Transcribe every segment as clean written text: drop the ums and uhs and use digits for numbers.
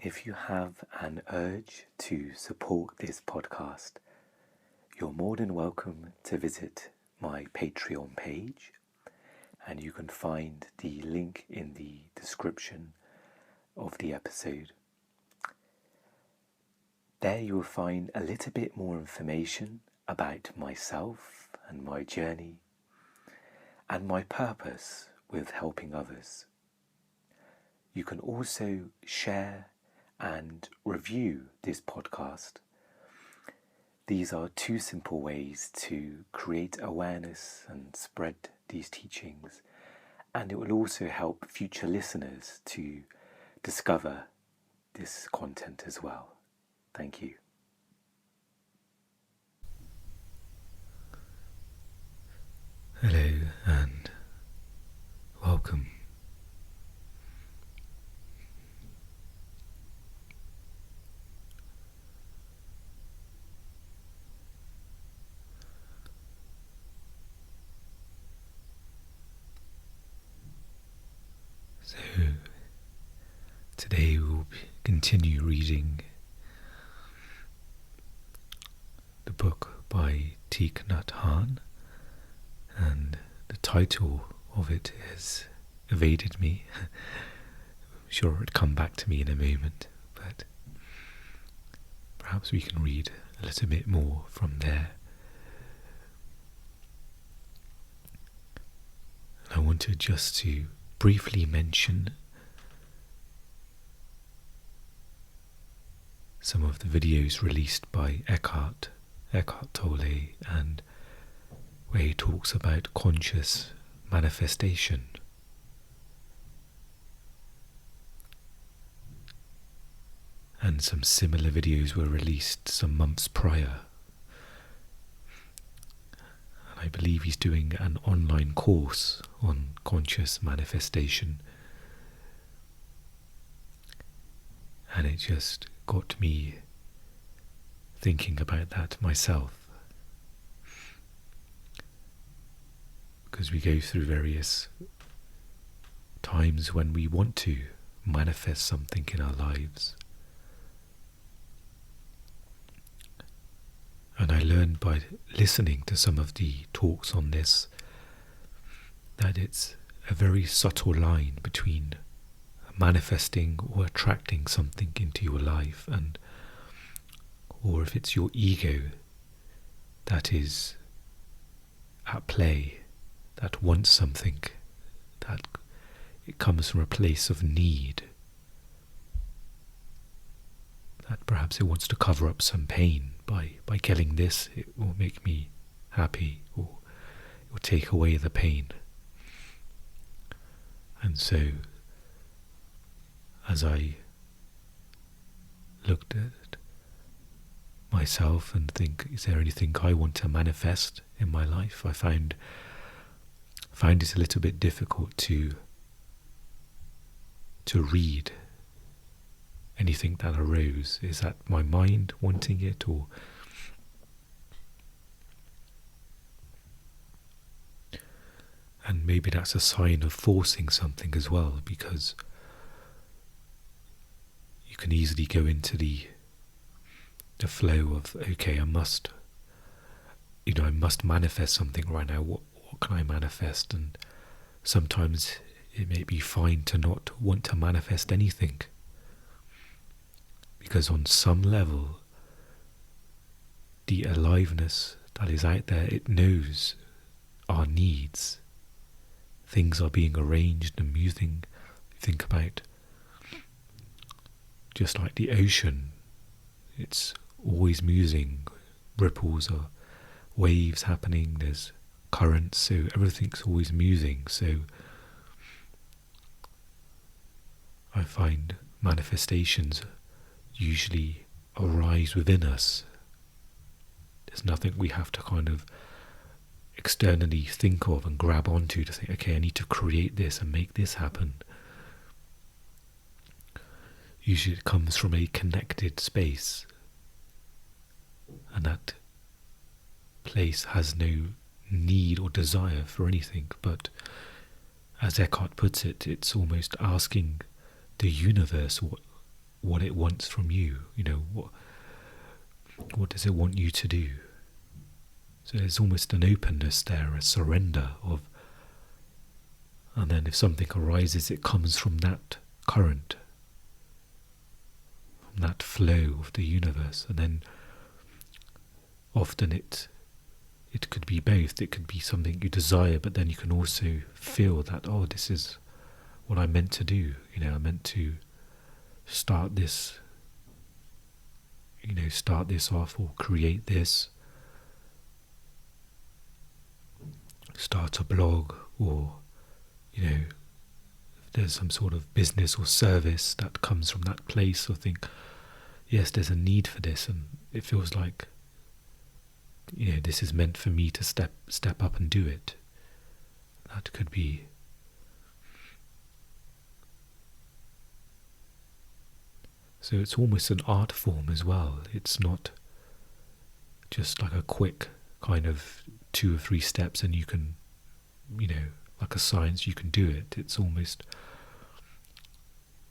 if you have an urge to support this podcast, you're more than welcome to visit my Patreon page, and you can find the link in the description of the episode. There you will find a little bit more information about myself and my journey and my purpose with helping others. You can also share and review this podcast. These are two simple ways to create awareness and spread these teachings, and it will also help future listeners to discover this content as well. Thank you. Hello and welcome. So today we'll continue reading the book by Thich Nhat Hanh, and the title of it has evaded me. I'm sure it would come back to me in a moment, but perhaps we can read a little bit more from there. And I wanted just to briefly mention some of the videos released by Eckhart Tolle, and where he talks about conscious manifestation. And some similar videos were released some months prior. And I believe he's doing an online course on conscious manifestation. And it just got me thinking about that myself. Because we go through various times when we want to manifest something in our lives. And I learned by listening to some of the talks on this that it's a very subtle line between manifesting or attracting something into your life, and or if it's your ego that is at play, that wants something, that it comes from a place of need, that perhaps it wants to cover up some pain. By getting this, it will make me happy, or it will take away the pain. And so, as I looked at myself and think, is there anything I want to manifest in my life? I found it a little bit difficult to read anything that arose. Is that my mind wanting it, or and maybe that's a sign of forcing something as well, because you can easily go into the flow of, okay, I must manifest something right now. What can I manifest? And sometimes it may be fine to not want to manifest anything, because on some level, the aliveness that is out there, it knows our needs. Things are being arranged and moving. Think about just like the ocean, it's always moving. Ripples or waves happening, there's currents, so everything's always moving. So I find manifestations usually arise within us. There's nothing we have to kind of externally think of and grab onto to think, okay, I need to create this and make this happen. Usually it comes from a connected space, and that place has no need or desire for anything, but as Eckhart puts it, it's almost asking the universe what it wants from you. What does it want you to do? So there's almost an openness there, a surrender of, and then if something arises, it comes from that current, from that flow of the universe. And then often it could be both. It could be something you desire, but then you can also feel that, oh, this is what I meant to do. I meant to start this off, or create this, start a blog, or if there's some sort of business or service that comes from that place, or think, yes, there's a need for this, and it feels like this is meant for me to step up and do it. That could be. So it's almost an art form as well. It's not just like a quick kind of 2 or 3 steps and you can, like a science, you can do it. It's almost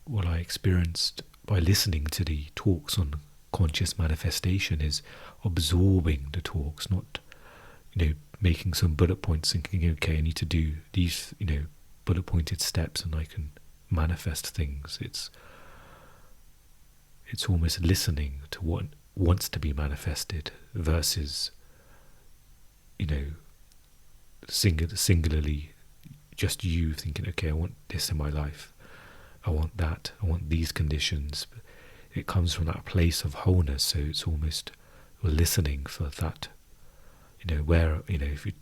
what I experienced by listening to the talks on conscious manifestation is absorbing the talks, not, making some bullet points, thinking, okay, I need to do these, bullet pointed steps and I can manifest things. It's almost listening to what wants to be manifested versus, singularly just you thinking, okay, I want this in my life, I want that, I want these conditions. It comes from that place of wholeness, so it's almost listening for that, where, if you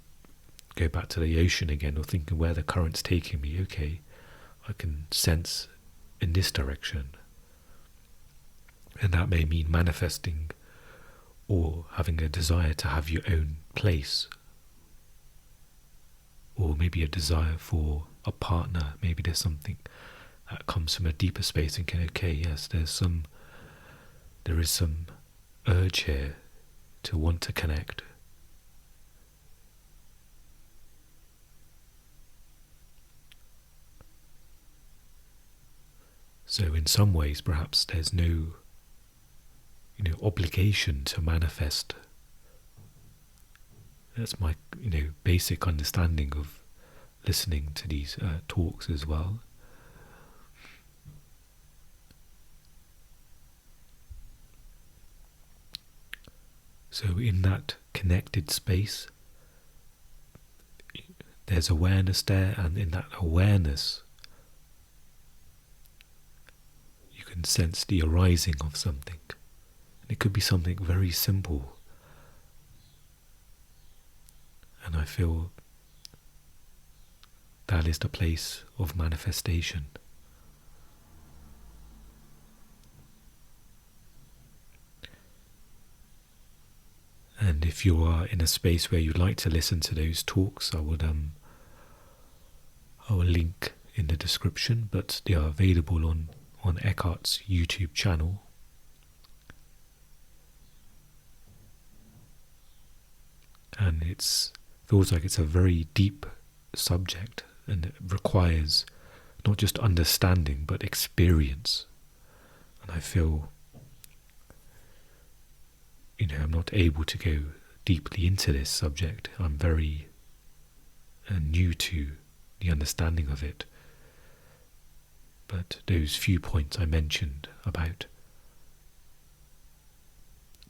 go back to the ocean again, or thinking where the current's taking me, okay, I can sense in this direction. And that may mean manifesting or having a desire to have your own place, or maybe a desire for a partner. Maybe there's something that comes from a deeper space, thinking, okay, yes, there is some urge here to want to connect. So in some ways, perhaps there's no obligation to manifest. That's my basic understanding of listening to these talks as well. So in that connected space, there's awareness there, and in that awareness you can sense the arising of something. And it could be something very simple. And I feel that is the place of manifestation. And if you are in a space where you'd like to listen to those talks, I will link in the description, but they are available on Eckhart's YouTube channel. And it feels like it's a very deep subject, and it requires not just understanding but experience. And I feel I'm not able to go deeply into this subject. I'm very new to the understanding of it. But those few points I mentioned about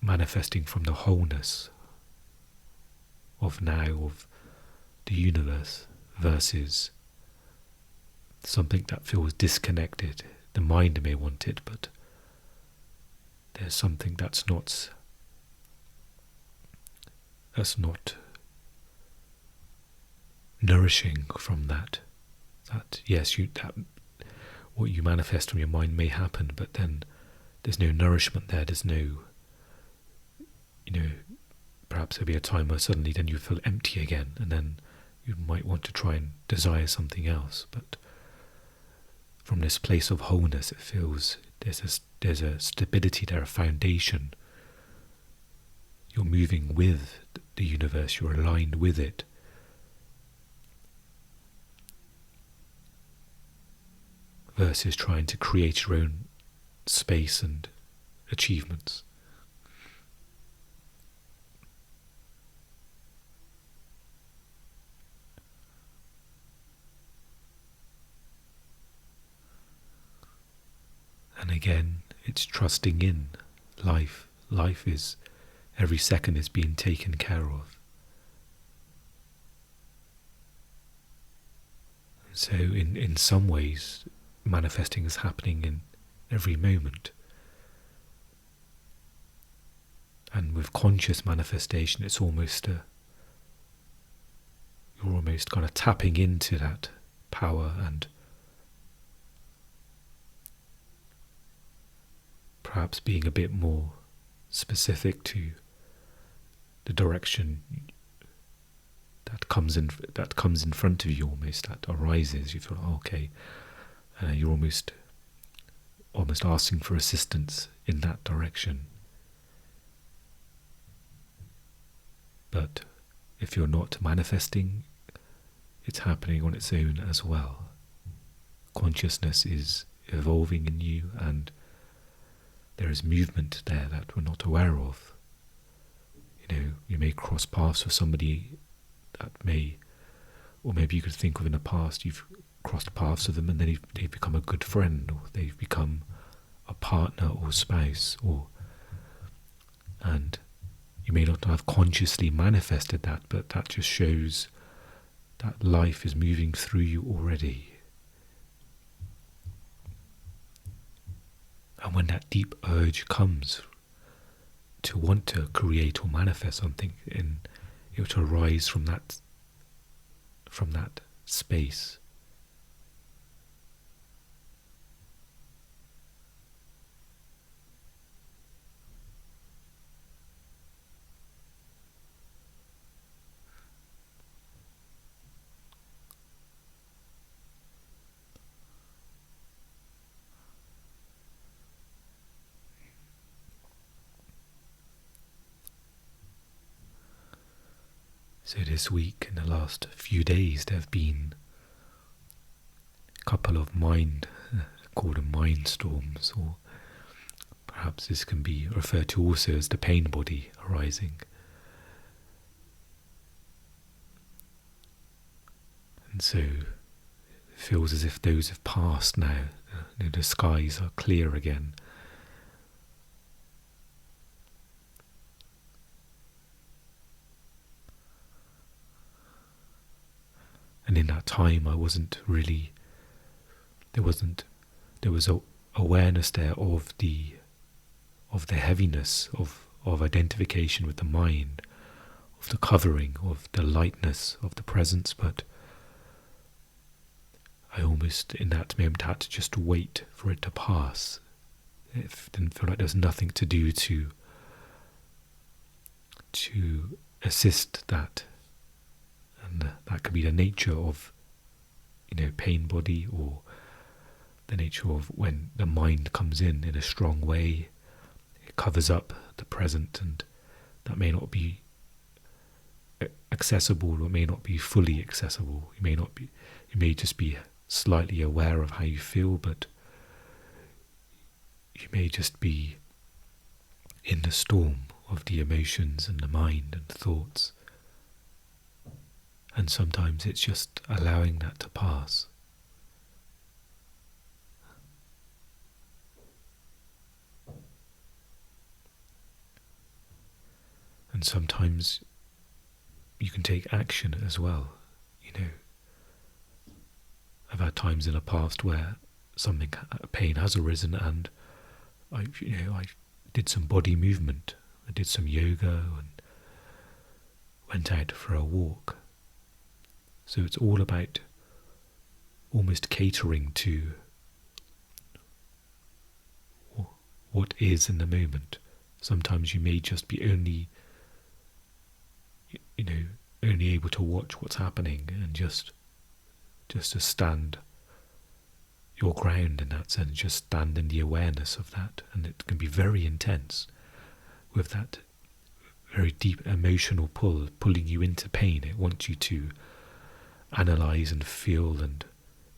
manifesting from the wholeness of now, of the universe, versus something that feels disconnected. The mind may want it, but there's something that's not nourishing from that. That yes, what you manifest from your mind may happen, but then there's no nourishment there. There's no, perhaps there'll be a time where suddenly then you feel empty again, and then you might want to try and desire something else. But from this place of wholeness, it feels there's a stability there, a foundation. You're moving with the universe, you're aligned with it. Versus trying to create your own space and achievements. And again, it's trusting in life. Life is, every second is being taken care of. So in some ways, manifesting is happening in every moment. And with conscious manifestation, it's almost you're almost kind of tapping into that power and perhaps being a bit more specific to the direction that comes in front of you, almost that arises. You feel, okay, you're almost asking for assistance in that direction. But if you're not manifesting, it's happening on its own as well. Consciousness is evolving in you, and there is movement there that we're not aware of. You may cross paths with somebody that may, or maybe you could think of in the past, you've crossed paths with them and then they've become a good friend, or they've become a partner or spouse, and you may not have consciously manifested that, but that just shows that life is moving through you already. And when that deep urge comes to want to create or manifest something, it will arise from that space. So this week, in the last few days, there have been a couple of called them mind storms, or perhaps this can be referred to also as the pain body arising. And so it feels as if those have passed now. The skies are clear again. And in that time, there was awareness there of the heaviness of identification with the mind, of the covering, of the lightness of the presence. But I almost, in that moment, had to just wait for it to pass. It didn't feel like there was nothing to do to assist that. And that could be the nature of, pain body, or the nature of when the mind comes in a strong way. It covers up the present, and that may not be accessible, or may not be fully accessible. You may just be slightly aware of how you feel, but you may just be in the storm of the emotions and the mind and thoughts. And sometimes it's just allowing that to pass. And sometimes you can take action as well. I've had times in the past where pain has arisen, and I did some body movement. I did some yoga and went out for a walk. So it's all about almost catering to what is in the moment. Sometimes you may just be only able to watch what's happening, and just to stand your ground in that sense, just stand in the awareness of that. And it can be very intense, with that very deep emotional pulling you into pain. It wants you to analyze and feel, and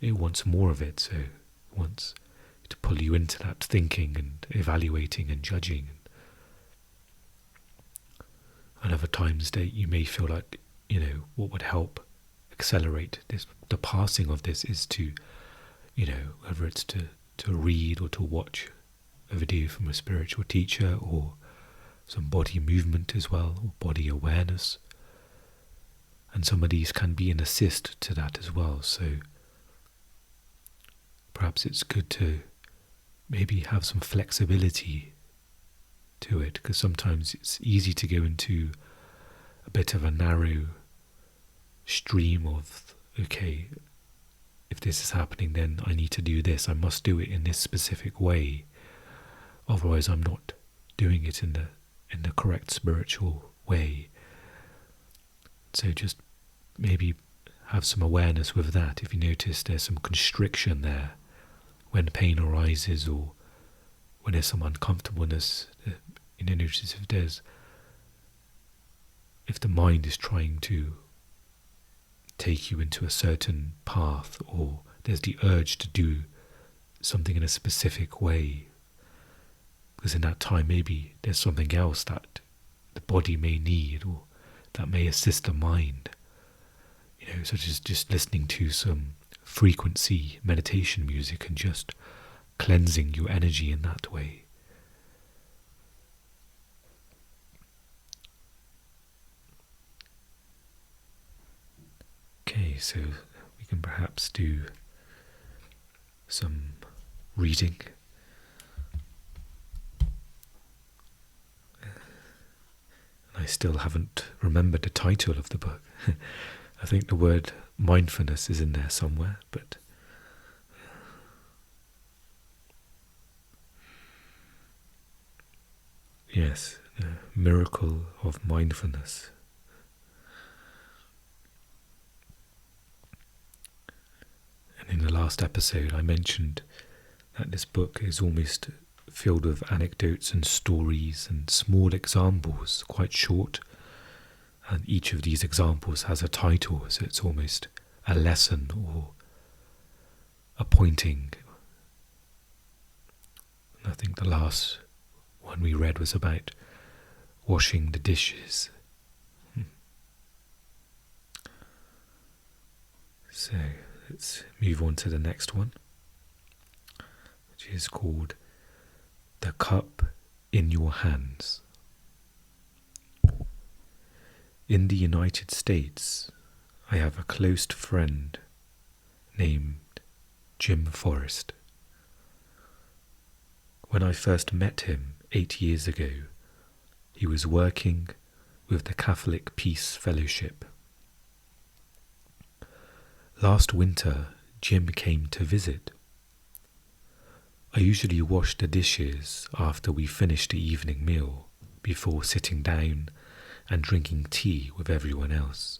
it wants more of it. So it wants to pull you into that thinking and evaluating and judging. And other times that you may feel like, what would help accelerate this, the passing of this, is to, whether it's to read or to watch a video from a spiritual teacher, or some body movement as well, or body awareness. And some of these can be an assist to that as well. So perhaps it's good to maybe have some flexibility to it, because sometimes it's easy to go into a bit of a narrow stream of, okay, if this is happening, then I need to do this, I must do it in this specific way, otherwise I'm not doing it in the correct spiritual way. So just maybe have some awareness with that. If you notice there's some constriction there when pain arises, or when there's some uncomfortableness, notice if the mind is trying to take you into a certain path, or there's the urge to do something in a specific way, because in that time maybe there's something else that the body may need, or that may assist the mind, such as just listening to some frequency meditation music and just cleansing your energy in that way. Okay, so we can perhaps do some reading. I still haven't remembered the title of the book. I think the word mindfulness is in there somewhere, but yes, the miracle of mindfulness. And in the last episode I mentioned that this book is almost filled with anecdotes and stories and small examples, quite short, and each of these examples has a title, so it's almost a lesson or a pointing. And I think the last one we read was about washing the dishes. So let's move on to the next one, which is called The Cup in Your Hands. In the United States, I have a close friend named Jim Forrest. When I first met him 8 years ago, he was working with the Catholic Peace Fellowship. Last winter, Jim came to visit. I usually wash the dishes after we finish the evening meal, before sitting down and drinking tea with everyone else.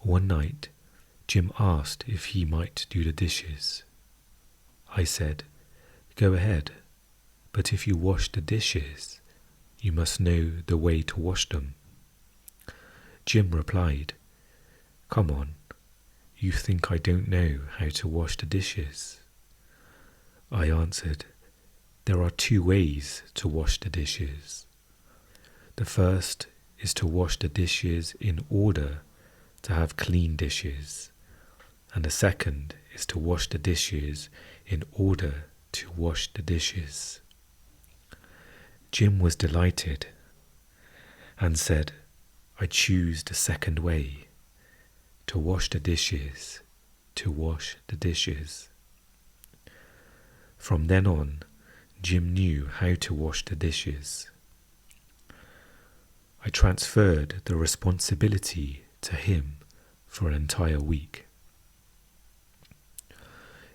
One night, Jim asked if he might do the dishes. I said, "Go ahead, but if you wash the dishes, you must know the way to wash them." Jim replied, "Come on, you think I don't know how to wash the dishes?" I answered, "There are 2 ways to wash the dishes. The first is to wash the dishes in order to have clean dishes, and the second is to wash the dishes in order to wash the dishes." Jim was delighted and said, "I choose the second way, to wash the dishes, to wash the dishes." From then on, Jim knew how to wash the dishes. I transferred the responsibility to him for an entire week.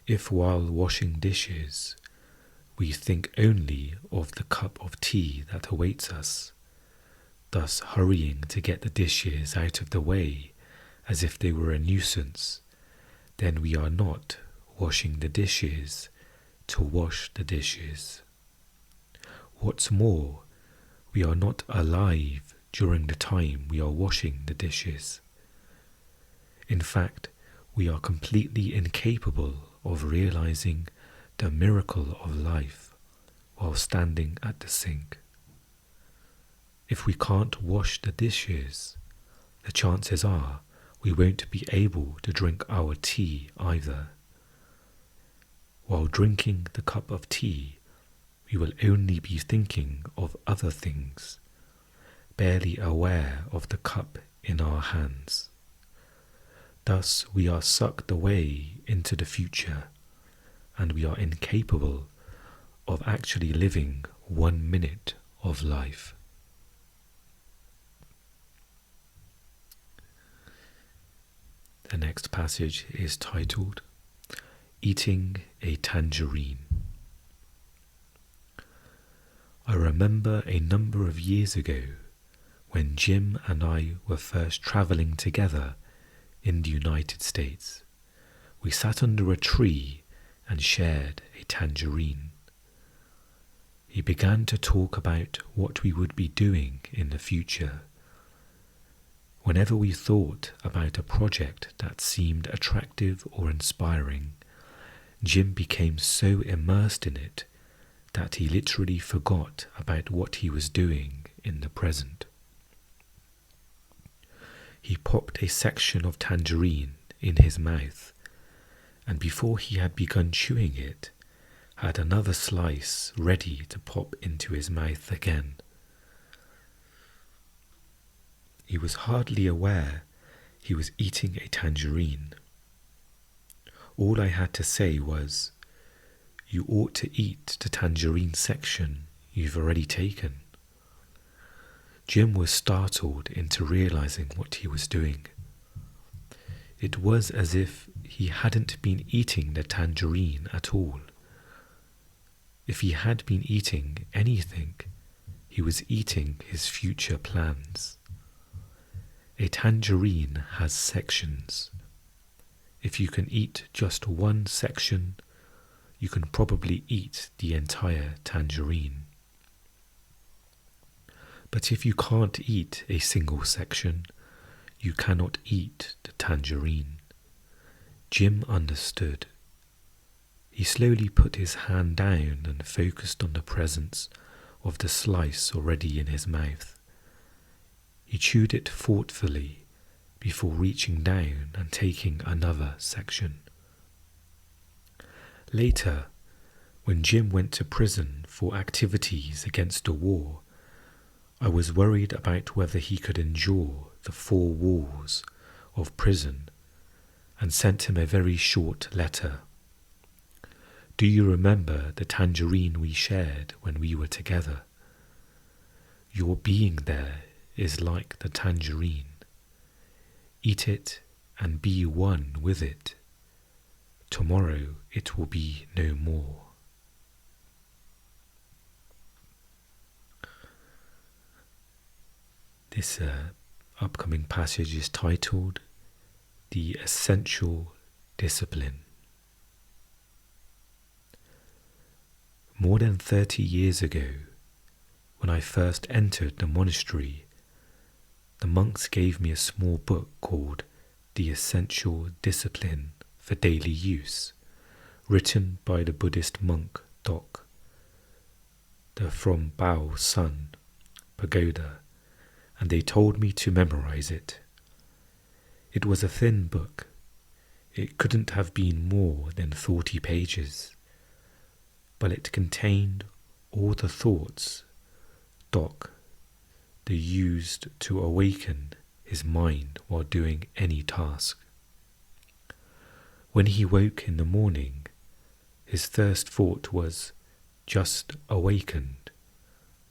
If while washing dishes, we think only of the cup of tea that awaits us, thus hurrying to get the dishes out of the way as if they were a nuisance, then we are not washing the dishes to wash the dishes. What's more, we are not alive during the time we are washing the dishes. In fact, we are completely incapable of realizing the miracle of life while standing at the sink. If we can't wash the dishes, the chances are we won't be able to drink our tea either. While drinking the cup of tea, we will only be thinking of other things, barely aware of the cup in our hands. Thus we are sucked away into the future, and we are incapable of actually living 1 minute of life. The next passage is titled, Eating a Tangerine. I remember a number of years ago when Jim and I were first travelling together in the United States. We sat under a tree and shared a tangerine. He began to talk about what we would be doing in the future. Whenever we thought about a project that seemed attractive or inspiring, Jim became so immersed in it that he literally forgot about what he was doing in the present. He popped a section of tangerine in his mouth, and before he had begun chewing it, had another slice ready to pop into his mouth again. He was hardly aware he was eating a tangerine. All I had to say was, "You ought to eat the tangerine section you've already taken." Jim was startled into realizing what he was doing. It was as if he hadn't been eating the tangerine at all. If he had been eating anything, he was eating his future plans. A tangerine has sections. If you can eat just one section, you can probably eat the entire tangerine. But if you can't eat a single section, you cannot eat the tangerine. Jim understood. He slowly put his hand down and focused on the presence of the slice already in his mouth. He chewed it thoughtfully before reaching down and taking another section. Later, when Jim went to prison for activities against the war, I was worried about whether he could endure the 4 walls of prison and sent him a very short letter. Do you remember the tangerine we shared when we were together? Your being there is like the tangerine. Eat it and be one with it. Tomorrow it will be no more. This upcoming passage is titled, The Essential Discipline. More than 30 years ago, when I first entered the monastery, the monks gave me a small book called The Essential Discipline for Daily Use, written by the Buddhist monk Dok, from Bao Sun Pagoda, and they told me to memorize it. It was a thin book. It couldn't have been more than 40 pages, but it contained all the thoughts Dok used to awaken his mind while doing any task. When he woke in the morning, his first thought was, "Just awakened.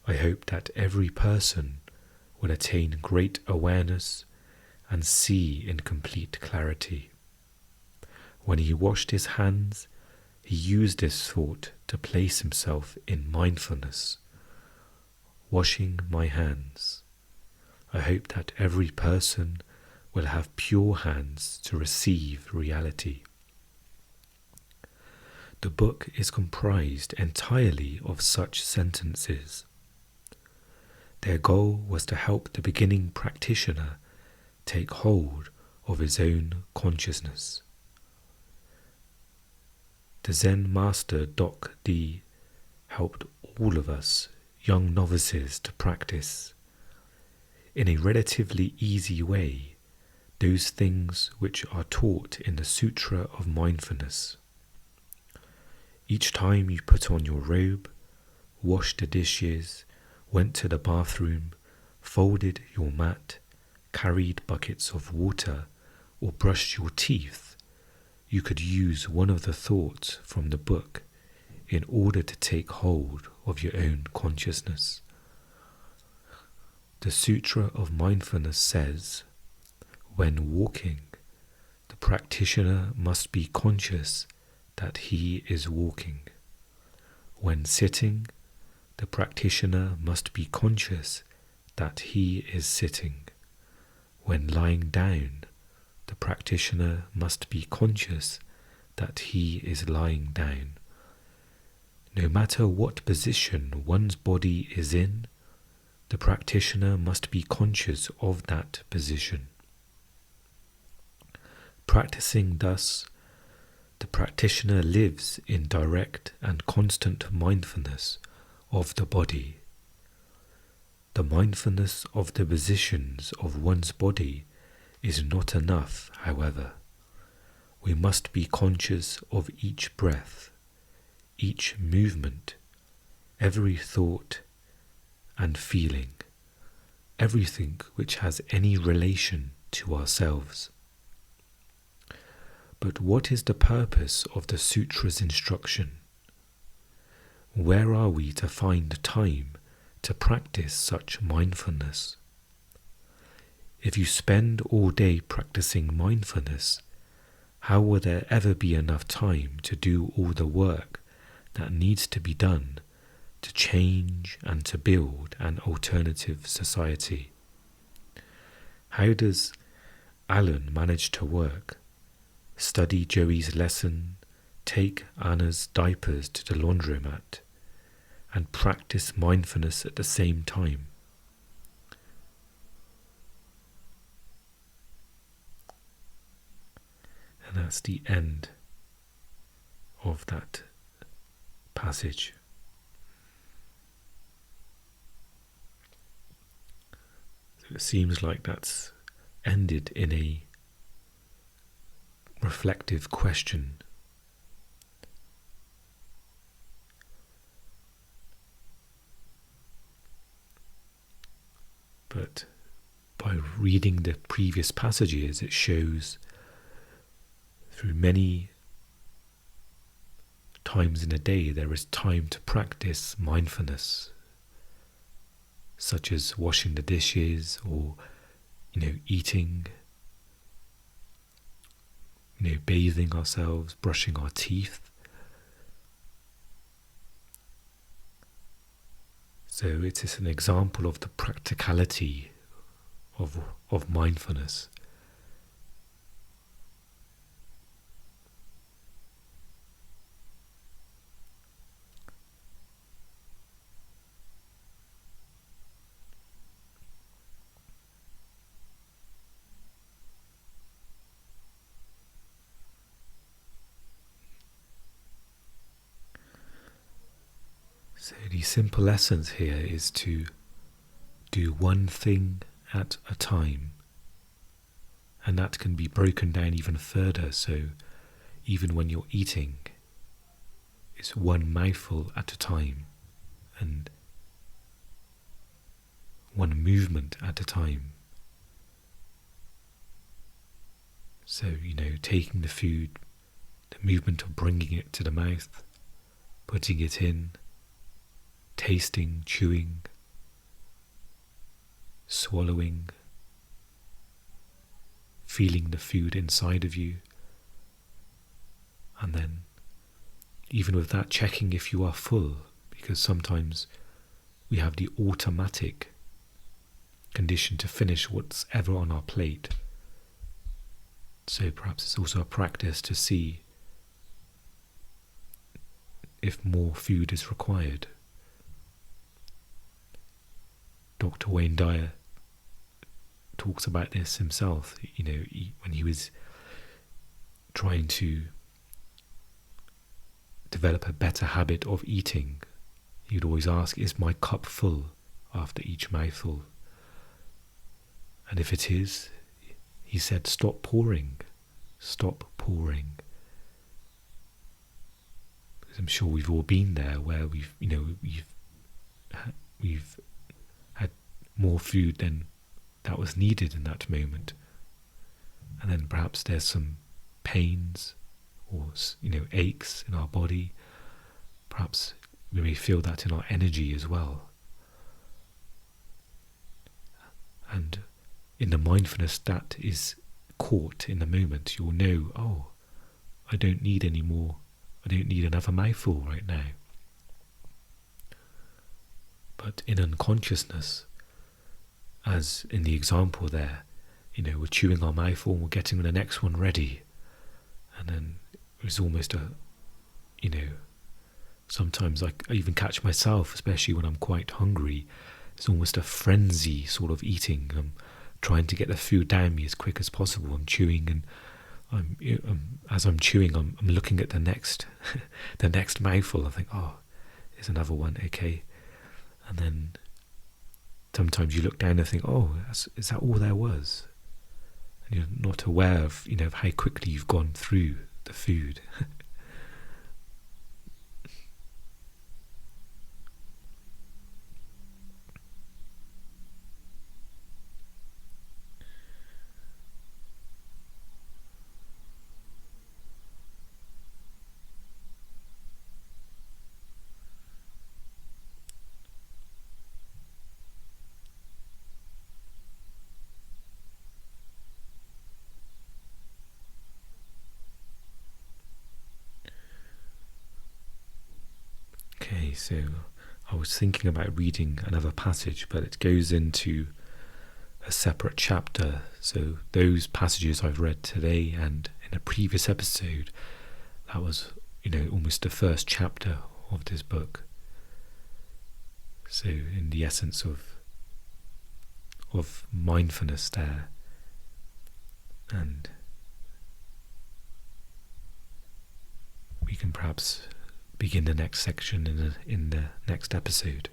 I hope that every person will attain great awareness and see in complete clarity." When he washed his hands, he used this thought to place himself in mindfulness. Washing my hands. I hope that every person will have pure hands to receive reality. The book is comprised entirely of such sentences. Their goal was to help the beginning practitioner take hold of his own consciousness. the Zen master Doc D helped all of us young novices to practice in a relatively easy way those things which are taught in the Sutra of Mindfulness. Each time you put on your robe, washed the dishes, went to the bathroom, folded your mat, carried buckets of water, or brushed your teeth, you could use one of the thoughts from the book in order to take hold of your own consciousness. The Sutra of Mindfulness says, when walking, the practitioner must be conscious that he is walking. When sitting, the practitioner must be conscious that he is sitting. When lying down, the practitioner must be conscious that he is lying down. No matter what position one's body is in, the practitioner must be conscious of that position. Practicing thus, the practitioner lives in direct and constant mindfulness of the body. The mindfulness of the positions of one's body is not enough, however. We must be conscious of each breath, each movement, every thought and feeling, everything which has any relation to ourselves. But what is the purpose of the Sutra's instruction? Where are we to find time to practice such mindfulness? If you spend all day practicing mindfulness, how will there ever be enough time to do all the work that needs to be done to change and to build an alternative society? How does Alan manage to work, study Joey's lesson, take Anna's diapers to the laundromat, and practice mindfulness at the same time? And that's the end of that passage. So it seems like that's ended in a reflective question. But by reading the previous passages, it shows through many times in a day there is time to practice mindfulness, such as washing the dishes or, eating, bathing ourselves, brushing our teeth. So it is an example of the practicality of mindfulness. So the simple essence here is to do one thing at a time, and that can be broken down even further. So even when you're eating, it's one mouthful at a time and one movement at a time. So, taking the food, the movement of bringing it to the mouth, putting it in, tasting, chewing, swallowing, feeling the food inside of you, and then even with that, checking if you are full, because sometimes we have the automatic condition to finish what's ever on our plate. So perhaps it's also a practice to see if more food is required. Dr. Wayne Dyer talks about this himself, when he was trying to develop a better habit of eating, you'd always ask, is my cup full after each mouthful? And if it is, he said, stop pouring. Stop pouring. Because I'm sure we've all been there where we've had more food than that was needed in that moment. And then perhaps there's some pains or aches in our body. Perhaps we may feel that in our energy as well. And in the mindfulness that is caught in the moment, you'll know, oh, I don't need any more. I don't need another mouthful right now. But in unconsciousness, as in the example there, we're chewing our mouthful and we're getting the next one ready. And then it's almost sometimes I even catch myself, especially when I'm quite hungry, it's almost a frenzy sort of eating. I'm trying to get the food down me as quick as possible. I'm chewing, and as I'm chewing, I'm looking at the next the next mouthful. I think, oh, there's another one, okay. And then sometimes you look down and think, oh, is that all there was? And you're not aware of of how quickly you've gone through the food. Okay, so I was thinking about reading another passage, but it goes into a separate chapter. So those passages I've read today and in a previous episode, that was, almost the first chapter of this book. So in the essence of mindfulness there, and we can perhaps begin the next section in the next episode.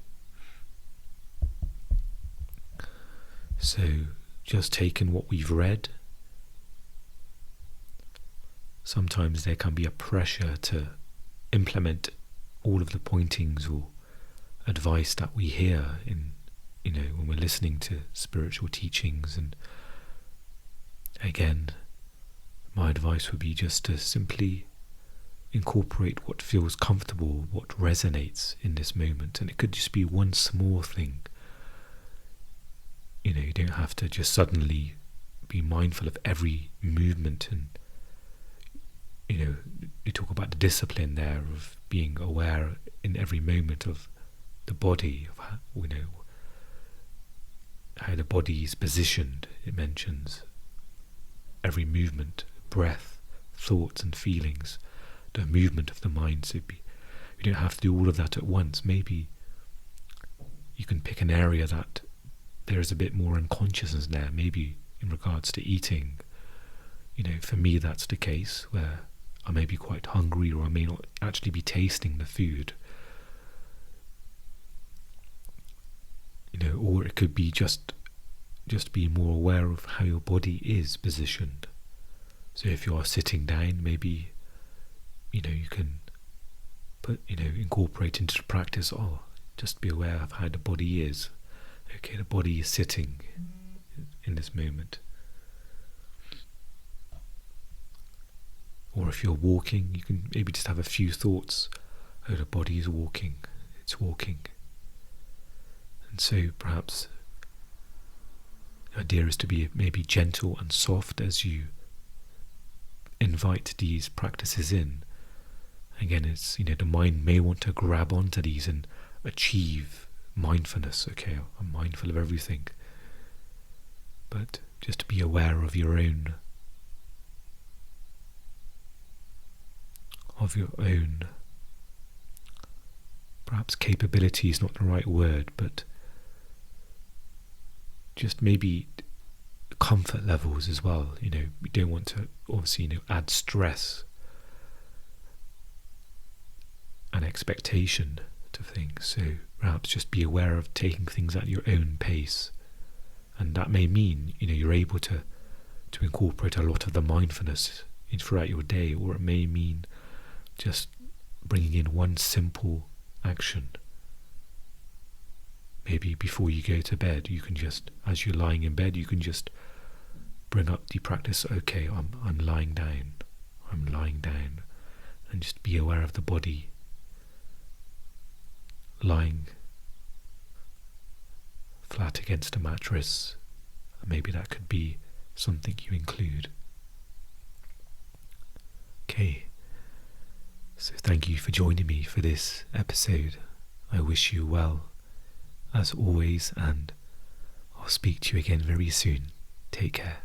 So just taking what we've read, sometimes there can be a pressure to implement all of the pointings or advice that we hear in when we're listening to spiritual teachings. And again, my advice would be just to simply incorporate what feels comfortable, what resonates in this moment. And it could just be one small thing. You don't have to just suddenly be mindful of every movement. And you talk about the discipline there of being aware in every moment of the body, of how the body is positioned. It mentions every movement, breath, thoughts and feelings, the movement of the mind. So you don't have to do all of that at once. Maybe you can pick an area that there is a bit more unconsciousness there, maybe in regards to eating. For me that's the case, where I may be quite hungry or I may not actually be tasting the food. Or it could be just be more aware of how your body is positioned. So if you are sitting down, maybe you can incorporate into the practice, just be aware of how the body is. Okay, the body is sitting in this moment. Or if you're walking, you can maybe just have a few thoughts. Oh, the body is walking, it's walking. And so perhaps the idea is to be maybe gentle and soft as you invite these practices in. Again, it's, the mind may want to grab onto these and achieve mindfulness. Okay, I'm mindful of everything. But just to be aware of your own perhaps capability is not the right word, but just maybe comfort levels as well. We don't want to obviously add stress. an expectation to things. So perhaps just be aware of taking things at your own pace. And that may mean, you're able to incorporate a lot of the mindfulness throughout your day, or it may mean just bringing in one simple action. Maybe before you go to bed, you can just, as you're lying in bed, you can just bring up the practice, okay, I'm lying down, and just be aware of the body lying flat against a mattress. Maybe that could be something you include. Okay, so thank you for joining me for this episode. I wish you well, as always, and I'll speak to you again very soon. Take care.